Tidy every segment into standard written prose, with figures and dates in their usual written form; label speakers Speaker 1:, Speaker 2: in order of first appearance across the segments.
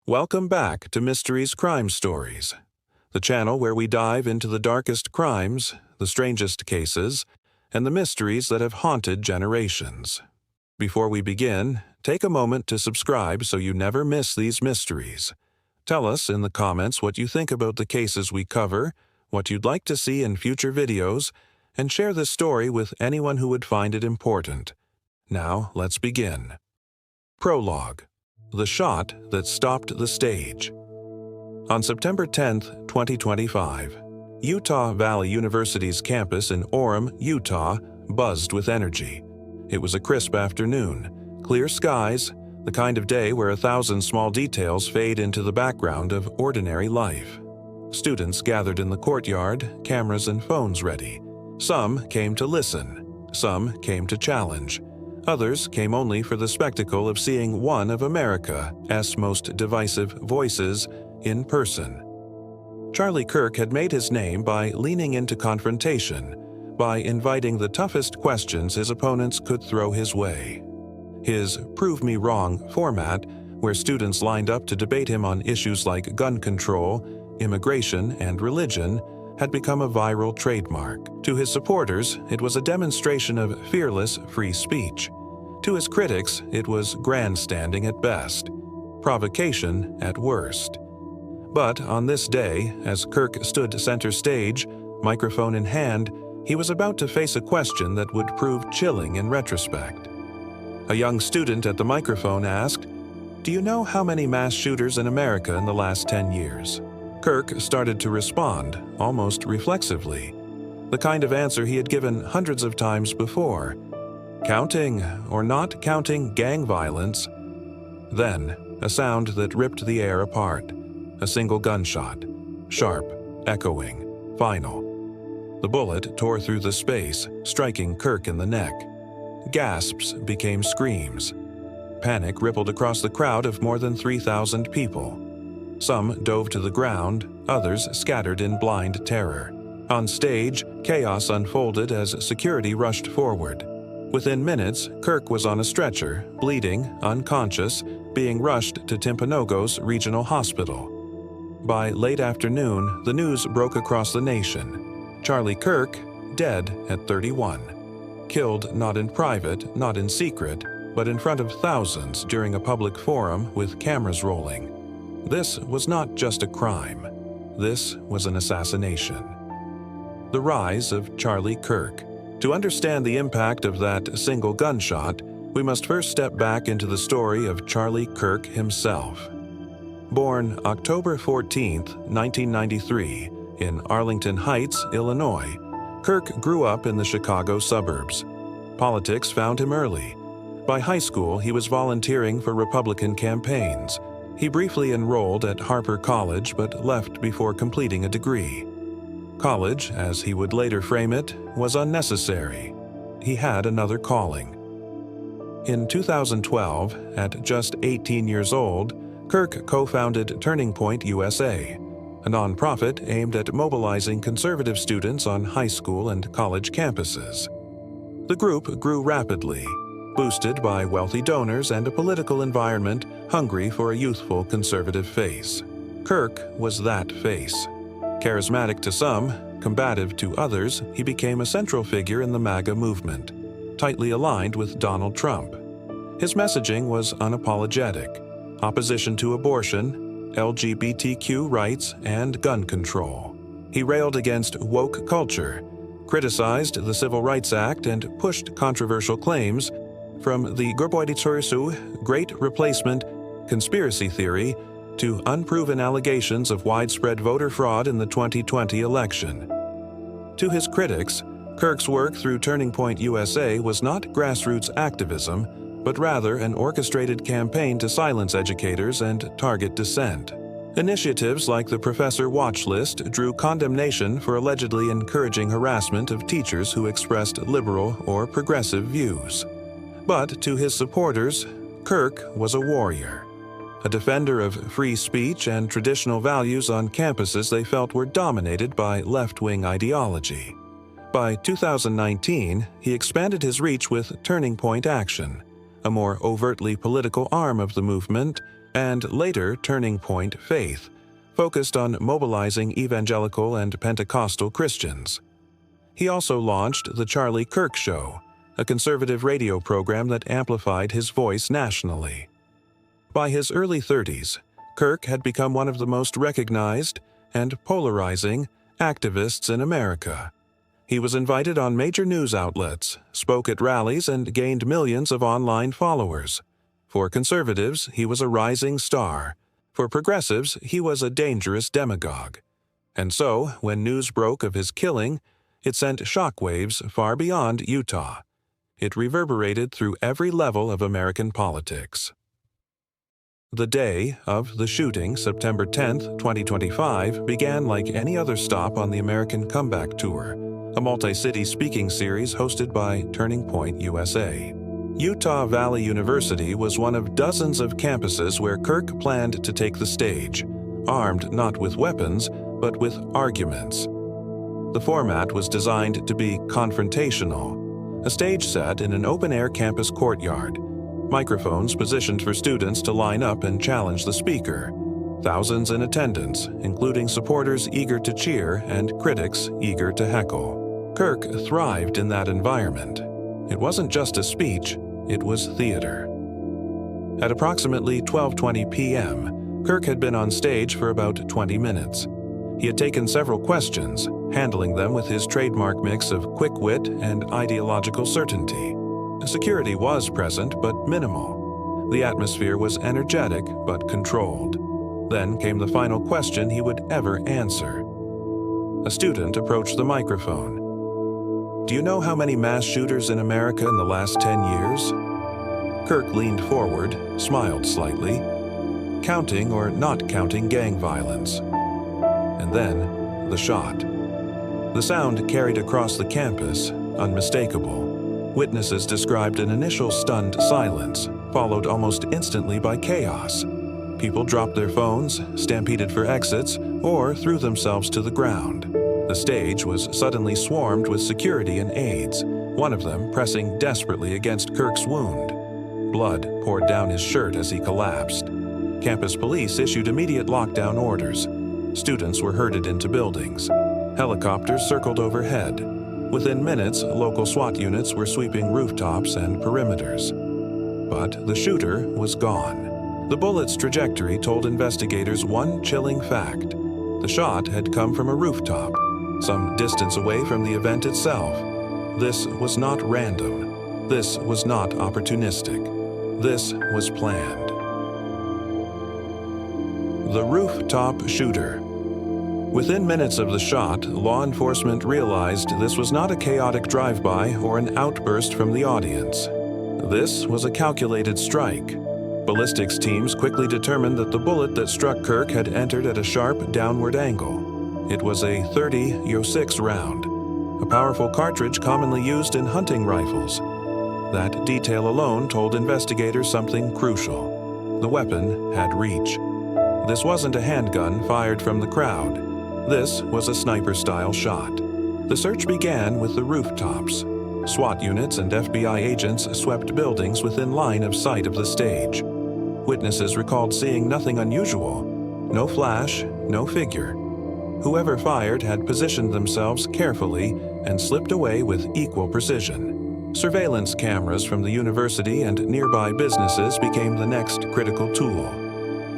Speaker 1: Welcome back to Mysteries Crime Stories, the channel where we dive into the darkest crimes, the strangest cases, and the mysteries that have haunted generations. Before we begin, take a moment to subscribe so you never miss these mysteries. Tell us in the comments what you think about the cases we cover, what you'd like to see in future videos, and share this story with anyone who would find it important. Now, let's begin. Prologue: The Shot That Stopped the Stage. On September 10, 2025, Utah Valley University's campus in Orem, Utah, buzzed with energy. It was a crisp afternoon, clear skies, the kind of day where 1,000 small details fade into the background of ordinary life. Students gathered in the courtyard, cameras and phones ready. Some came to listen, some came to challenge. Others came only for the spectacle of seeing one of America's most divisive voices in person. Charlie Kirk had made his name by leaning into confrontation, by inviting the toughest questions his opponents could throw his way. His "Prove Me Wrong" format, where students lined up to debate him on issues like gun control, immigration, and religion, had become a viral trademark. To his supporters, it was a demonstration of fearless free speech. To his critics, it was grandstanding at best, provocation at worst. But on this day, as Kirk stood center stage, microphone in hand, he was about to face a question that would prove chilling in retrospect. A young student at the microphone asked, "Do you know how many mass shooters in America in the last 10 years?" Kirk started to respond, almost reflexively, the kind of answer he had given hundreds of times before. Counting or not counting gang violence? Then, a sound that ripped the air apart. A single gunshot. Sharp, echoing, final. The bullet tore through the space, striking Kirk in the neck. Gasps became screams. Panic rippled across the crowd of more than 3,000 people. Some dove to the ground, others scattered in blind terror. On stage, chaos unfolded as security rushed forward. Within minutes, Kirk was on a stretcher, bleeding, unconscious, being rushed to Timpanogos Regional Hospital. By late afternoon, the news broke across the nation. Charlie Kirk, dead at 31. Killed not in private, not in secret, but in front of thousands during a public forum with cameras rolling. This was not just a crime. This was an assassination. The rise of Charlie Kirk. To understand the impact of that single gunshot, we must first step back into the story of Charlie Kirk himself. Born October 14, 1993, in Arlington Heights, Illinois, Kirk grew up in the Chicago suburbs. Politics found him early. By high school, he was volunteering for Republican campaigns. He briefly enrolled at Harper College but left before completing a degree. College, as he would later frame it, was unnecessary. He had another calling. In 2012, at just 18 years old, Kirk co-founded Turning Point USA, a nonprofit aimed at mobilizing conservative students on high school and college campuses. The group grew rapidly, boosted by wealthy donors and a political environment hungry for a youthful conservative face. Kirk was that face. Charismatic to some, combative to others, he became a central figure in the MAGA movement, tightly aligned with Donald Trump. His messaging was unapologetic: opposition to abortion, LGBTQ rights, and gun control. He railed against woke culture, criticized the Civil Rights Act, and pushed controversial claims from the Gerboiditsurisu, Great Replacement, conspiracy theory, to unproven allegations of widespread voter fraud in the 2020 election. To his critics, Kirk's work through Turning Point USA was not grassroots activism, but rather an orchestrated campaign to silence educators and target dissent. Initiatives like the Professor Watch List drew condemnation for allegedly encouraging harassment of teachers who expressed liberal or progressive views. But to his supporters, Kirk was a warrior, a defender of free speech and traditional values on campuses they felt were dominated by left-wing ideology. By 2019, he expanded his reach with Turning Point Action, a more overtly political arm of the movement, and later Turning Point Faith, focused on mobilizing evangelical and Pentecostal Christians. He also launched The Charlie Kirk Show, a conservative radio program that amplified his voice nationally. By his early 30s, Kirk had become one of the most recognized and polarizing activists in America. He was invited on major news outlets, spoke at rallies, and gained millions of online followers. For conservatives, he was a rising star. For progressives, he was a dangerous demagogue. And so, when news broke of his killing, it sent shockwaves far beyond Utah. It reverberated through every level of American politics. The day of the shooting, September 10, 2025, began like any other stop on the American Comeback Tour, a multi-city speaking series hosted by Turning Point USA. Utah Valley University was one of dozens of campuses where Kirk planned to take the stage, armed not with weapons, but with arguments. The format was designed to be confrontational, a stage set in an open-air campus courtyard, microphones positioned for students to line up and challenge the speaker, thousands in attendance, including supporters eager to cheer and critics eager to heckle. Kirk thrived in that environment. It wasn't just a speech, it was theater. At approximately 12:20 p.m., Kirk had been on stage for about 20 minutes. He had taken several questions, handling them with his trademark mix of quick wit and ideological certainty. Security was present, but minimal. The atmosphere was energetic, but controlled. Then came the final question he would ever answer. A student approached the microphone. "Do you know how many mass shooters in America in the last 10 years?" Kirk leaned forward, smiled slightly. "Counting or not counting gang violence." And then, the shot. The sound carried across the campus, unmistakable. Witnesses described an initial stunned silence, followed almost instantly by chaos. People dropped their phones, stampeded for exits, or threw themselves to the ground. The stage was suddenly swarmed with security and aides, one of them pressing desperately against Kirk's wound. Blood poured down his shirt as he collapsed. Campus police issued immediate lockdown orders. Students were herded into buildings. Helicopters circled overhead. Within minutes, local SWAT units were sweeping rooftops and perimeters. But the shooter was gone. The bullet's trajectory told investigators one chilling fact. The shot had come from a rooftop, some distance away from the event itself. This was not random. This was not opportunistic. This was planned. The rooftop shooter. Within minutes of the shot, law enforcement realized this was not a chaotic drive-by or an outburst from the audience. This was a calculated strike. Ballistics teams quickly determined that the bullet that struck Kirk had entered at a sharp downward angle. It was a .30-06 round, a powerful cartridge commonly used in hunting rifles. That detail alone told investigators something crucial. The weapon had reach. This wasn't a handgun fired from the crowd. This was a sniper-style shot. The search began with the rooftops. SWAT units and FBI agents swept buildings within line of sight of the stage. Witnesses recalled seeing nothing unusual. No flash, no figure. Whoever fired had positioned themselves carefully and slipped away with equal precision. Surveillance cameras from the university and nearby businesses became the next critical tool.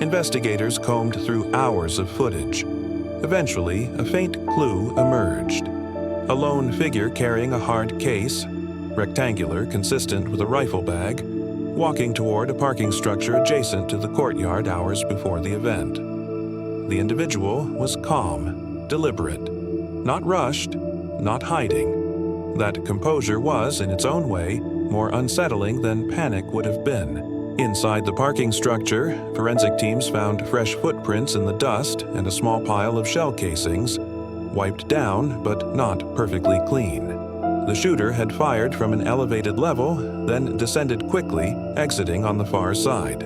Speaker 1: Investigators combed through hours of footage. Eventually, a faint clue emerged. A lone figure carrying a hard case, rectangular, consistent with a rifle bag, walking toward a parking structure adjacent to the courtyard hours before the event. The individual was calm, deliberate, not rushed, not hiding. That composure was, in its own way, more unsettling than panic would have been. Inside the parking structure, forensic teams found fresh footprints in the dust and a small pile of shell casings, wiped down but not perfectly clean. The shooter had fired from an elevated level, then descended quickly, exiting on the far side.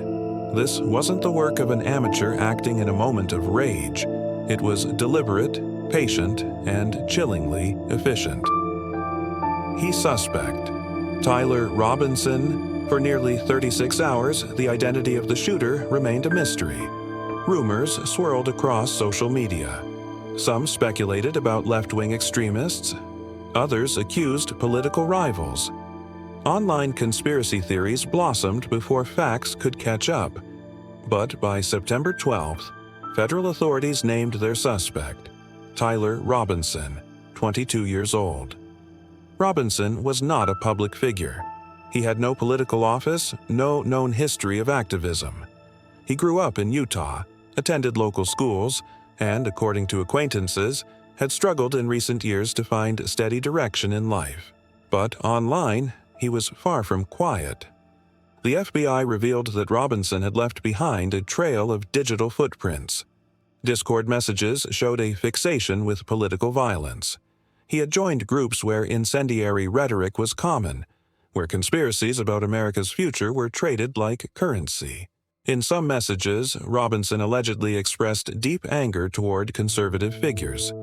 Speaker 1: This wasn't the work of an amateur acting in a moment of rage. It was deliberate, patient, and chillingly efficient. He suspect, Tyler Robinson, For nearly 36 hours, the identity of the shooter remained a mystery. Rumors swirled across social media. Some speculated about left-wing extremists. Others accused political rivals. Online conspiracy theories blossomed before facts could catch up. But by September 12th, federal authorities named their suspect, Tyler Robinson, 22 years old. Robinson was not a public figure. He had no political office, no known history of activism. He grew up in Utah, attended local schools, and, according to acquaintances, had struggled in recent years to find steady direction in life. But online, he was far from quiet. The FBI revealed that Robinson had left behind a trail of digital footprints. Discord messages showed a fixation with political violence. He had joined groups where incendiary rhetoric was common, where conspiracies about America's future were traded like currency. In some messages, Robinson allegedly expressed deep anger toward conservative figures,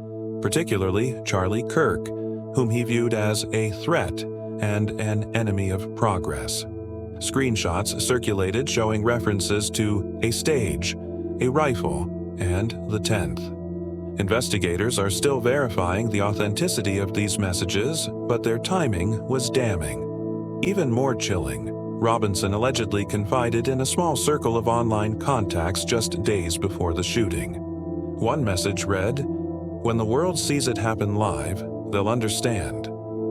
Speaker 1: particularly Charlie Kirk, whom he viewed as a threat and an enemy of progress. Screenshots circulated showing references to a stage, a rifle, and the 10th. Investigators are still verifying the authenticity of these messages, but their timing was damning. Even more chilling, Robinson allegedly confided in a small circle of online contacts just days before the shooting. One message read, "When the world sees it happen live, they'll understand.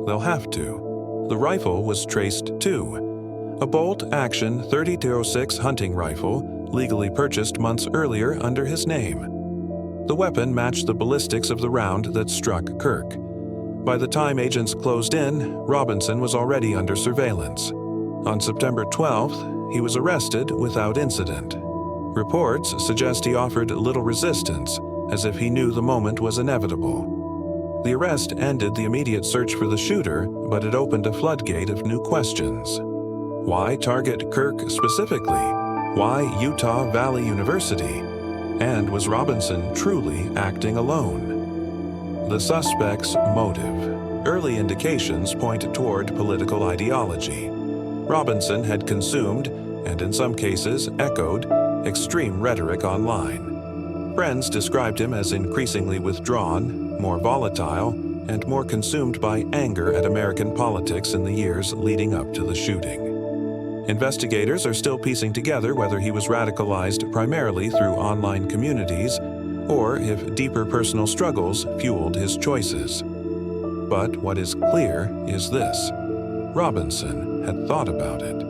Speaker 1: They'll have to." The rifle was traced too. A bolt-action .30-06 hunting rifle, legally purchased months earlier under his name. The weapon matched the ballistics of the round that struck Kirk. By the time agents closed in, Robinson was already under surveillance. On September 12th, he was arrested without incident. Reports suggest he offered little resistance, as if he knew the moment was inevitable. The arrest ended the immediate search for the shooter, but it opened a floodgate of new questions. Why target Kirk specifically? Why Utah Valley University? And was Robinson truly acting alone? The suspect's motive. Early indications point toward political ideology. Robinson had consumed, and in some cases echoed, extreme rhetoric online. Friends described him as increasingly withdrawn, more volatile, and more consumed by anger at American politics in the years leading up to the shooting. Investigators are still piecing together whether he was radicalized primarily through online communities or if deeper personal struggles fueled his choices. But what is clear is this: Robinson had thought about it.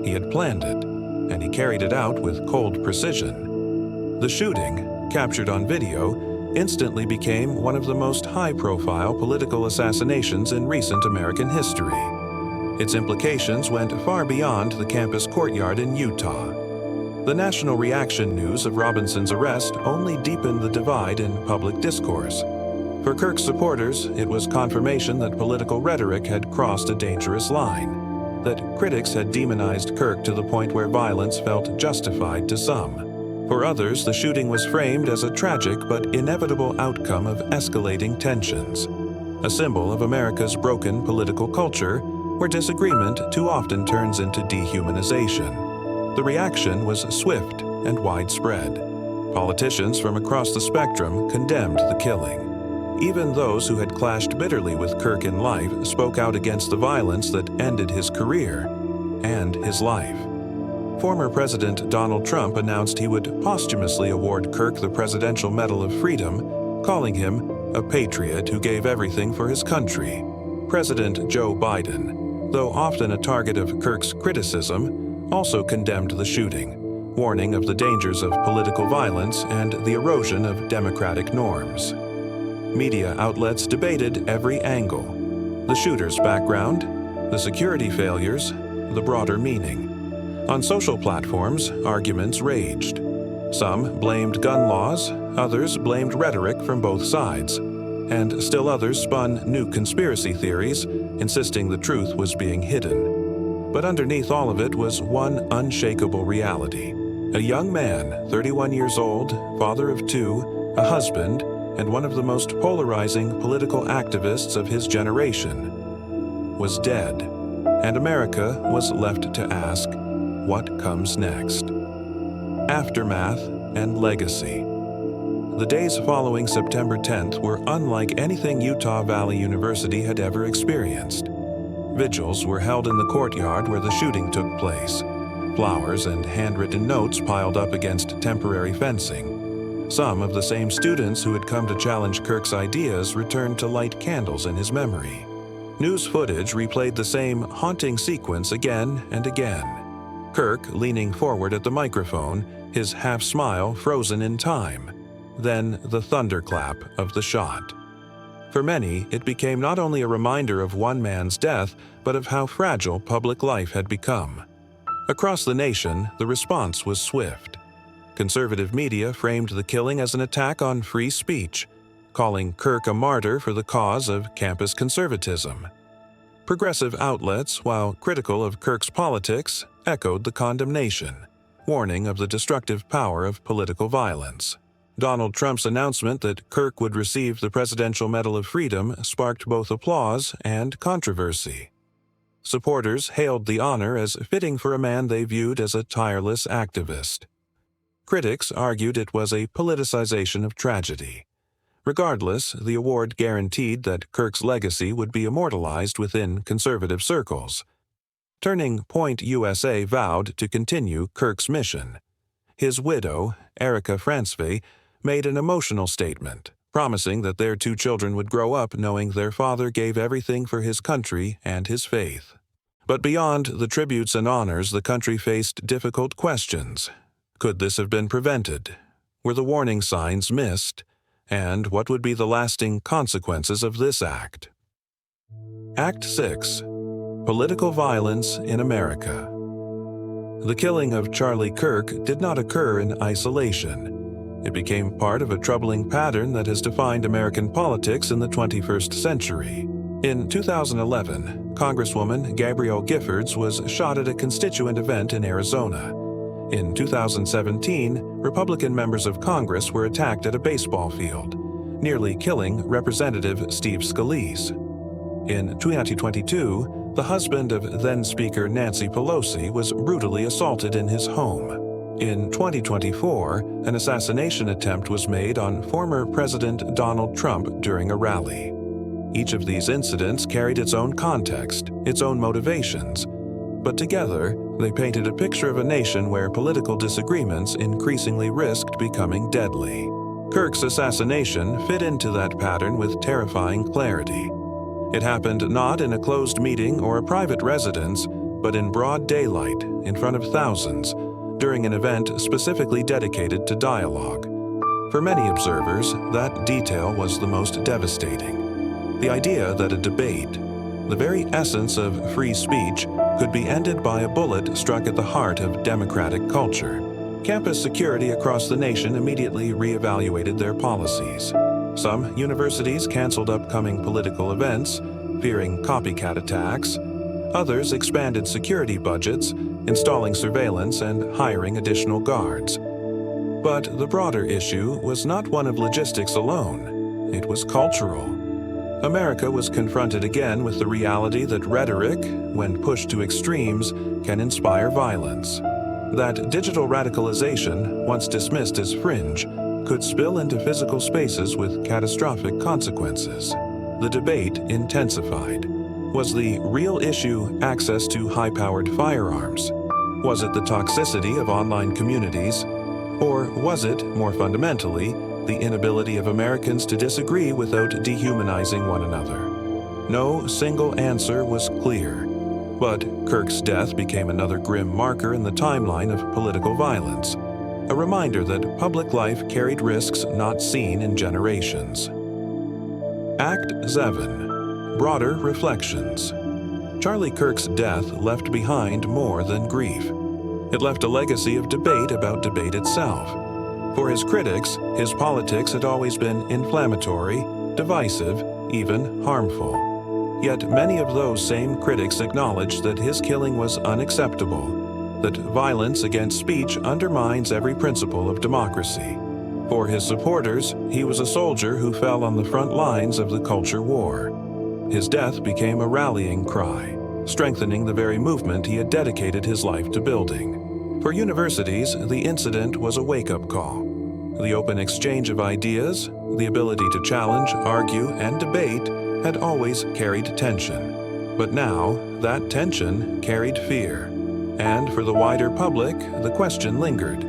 Speaker 1: He had planned it, and he carried it out with cold precision. The shooting, captured on video, instantly became one of the most high-profile political assassinations in recent American history. Its implications went far beyond the campus courtyard in Utah. The national reaction news of Robinson's arrest only deepened the divide in public discourse. For Kirk's supporters, it was confirmation that political rhetoric had crossed a dangerous line, that critics had demonized Kirk to the point where violence felt justified to some. For others, the shooting was framed as a tragic but inevitable outcome of escalating tensions, a symbol of America's broken political culture, where disagreement too often turns into dehumanization. The reaction was swift and widespread. Politicians from across the spectrum condemned the killing. Even those who had clashed bitterly with Kirk in life spoke out against the violence that ended his career and his life. Former President Donald Trump announced he would posthumously award Kirk the Presidential Medal of Freedom, calling him a patriot who gave everything for his country. President Joe Biden, though often a target of Kirk's criticism, also condemned the shooting, warning of the dangers of political violence and the erosion of democratic norms. Media outlets debated every angle: the shooter's background, the security failures, the broader meaning. On social platforms, arguments raged. Some blamed gun laws, others blamed rhetoric from both sides, and still others spun new conspiracy theories, insisting the truth was being hidden. But underneath all of it was one unshakable reality. A young man, 31 years old, father of two, a husband, and one of the most polarizing political activists of his generation, was dead, and America was left to ask, what comes next? Aftermath and legacy. The days following September 10th were unlike anything Utah Valley University had ever experienced. Vigils were held in the courtyard where the shooting took place. Flowers and handwritten notes piled up against temporary fencing. Some of the same students who had come to challenge Kirk's ideas returned to light candles in his memory. News footage replayed the same haunting sequence again and again. Kirk leaning forward at the microphone, his half-smile frozen in time. Then the thunderclap of the shot. For many, it became not only a reminder of one man's death, but of how fragile public life had become. Across the nation, the response was swift. Conservative media framed the killing as an attack on free speech, calling Kirk a martyr for the cause of campus conservatism. Progressive outlets, while critical of Kirk's politics, echoed the condemnation, warning of the destructive power of political violence. Donald Trump's announcement that Kirk would receive the Presidential Medal of Freedom sparked both applause and controversy. Supporters hailed the honor as fitting for a man they viewed as a tireless activist. Critics argued it was a politicization of tragedy. Regardless, the award guaranteed that Kirk's legacy would be immortalized within conservative circles. Turning Point USA vowed to continue Kirk's mission. His widow, Erica Francevey, made an emotional statement, promising that their 2 children would grow up knowing their father gave everything for his country and his faith. But beyond the tributes and honors, the country faced difficult questions. Could this have been prevented? Were the warning signs missed? And what would be the lasting consequences of this act? Act 6. Political Violence in America. The killing of Charlie Kirk did not occur in isolation. It became part of a troubling pattern that has defined American politics in the 21st century. In 2011, Congresswoman Gabrielle Giffords was shot at a constituent event in Arizona. In 2017, Republican members of Congress were attacked at a baseball field, nearly killing Representative Steve Scalise. In 2022, the husband of then-Speaker Nancy Pelosi was brutally assaulted in his home. In 2024, an assassination attempt was made on former President Donald Trump during a rally. Each of these incidents carried its own context, its own motivations, but together they painted a picture of a nation where political disagreements increasingly risked becoming deadly. Kirk's assassination fit into that pattern with terrifying clarity. It happened not in a closed meeting or a private residence, but in broad daylight, in front of thousands, during an event specifically dedicated to dialogue. For many observers, that detail was the most devastating. The idea that a debate, the very essence of free speech, could be ended by a bullet struck at the heart of democratic culture. Campus security across the nation immediately reevaluated their policies. Some universities canceled upcoming political events, fearing copycat attacks. Others expanded security budgets, installing surveillance and hiring additional guards. But the broader issue was not one of logistics alone. It was cultural. America was confronted again with the reality that rhetoric, when pushed to extremes, can inspire violence. That digital radicalization, once dismissed as fringe, could spill into physical spaces with catastrophic consequences. The debate intensified. Was the real issue access to high-powered firearms? Was it the toxicity of online communities? Or was it, more fundamentally, the inability of Americans to disagree without dehumanizing one another? No single answer was clear, but Kirk's death became another grim marker in the timeline of political violence, a reminder that public life carried risks not seen in generations. Act 7. Broader Reflections. Charlie Kirk's death left behind more than grief. It left a legacy of debate about debate itself. For his critics, his politics had always been inflammatory, divisive, even harmful. Yet many of those same critics acknowledged that his killing was unacceptable, that violence against speech undermines every principle of democracy. For his supporters, he was a soldier who fell on the front lines of the culture war. His death became a rallying cry, strengthening the very movement he had dedicated his life to building. For universities, the incident was a wake-up call. The open exchange of ideas, the ability to challenge, argue, and debate had always carried tension. But now, that tension carried fear. And for the wider public, the question lingered.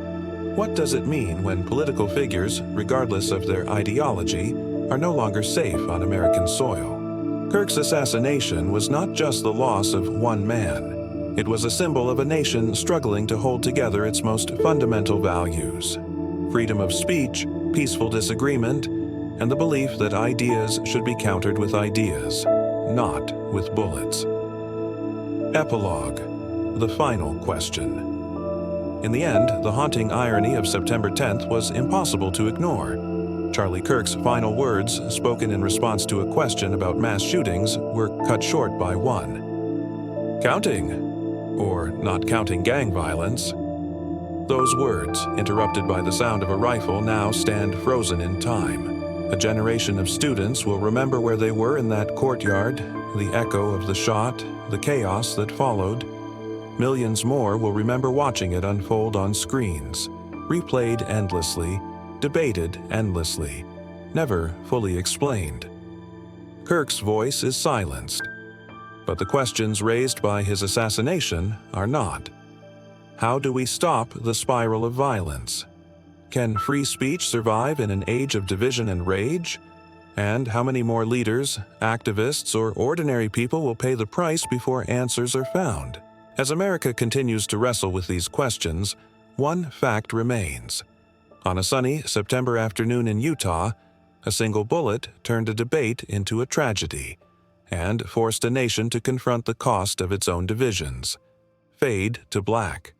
Speaker 1: What does it mean when political figures, regardless of their ideology, are no longer safe on American soil? Kirk's assassination was not just the loss of one man. It was a symbol of a nation struggling to hold together its most fundamental values: freedom of speech, peaceful disagreement, and the belief that ideas should be countered with ideas, not with bullets. Epilogue: the final question. In the end, the haunting irony of September 10th was impossible to ignore. Charlie Kirk's final words, spoken in response to a question about mass shootings, were cut short by one. Counting, or not counting gang violence. Those words, interrupted by the sound of a rifle, now stand frozen in time. A generation of students will remember where they were in that courtyard, the echo of the shot, the chaos that followed. Millions more will remember watching it unfold on screens, replayed endlessly, debated endlessly, never fully explained. Kirk's voice is silenced, but the questions raised by his assassination are not. How do we stop the spiral of violence? Can free speech survive in an age of division and rage? And how many more leaders, activists, or ordinary people will pay the price before answers are found? As America continues to wrestle with these questions, one fact remains. On a sunny September afternoon in Utah, a single bullet turned a debate into a tragedy and forced a nation to confront the cost of its own divisions, fade to black.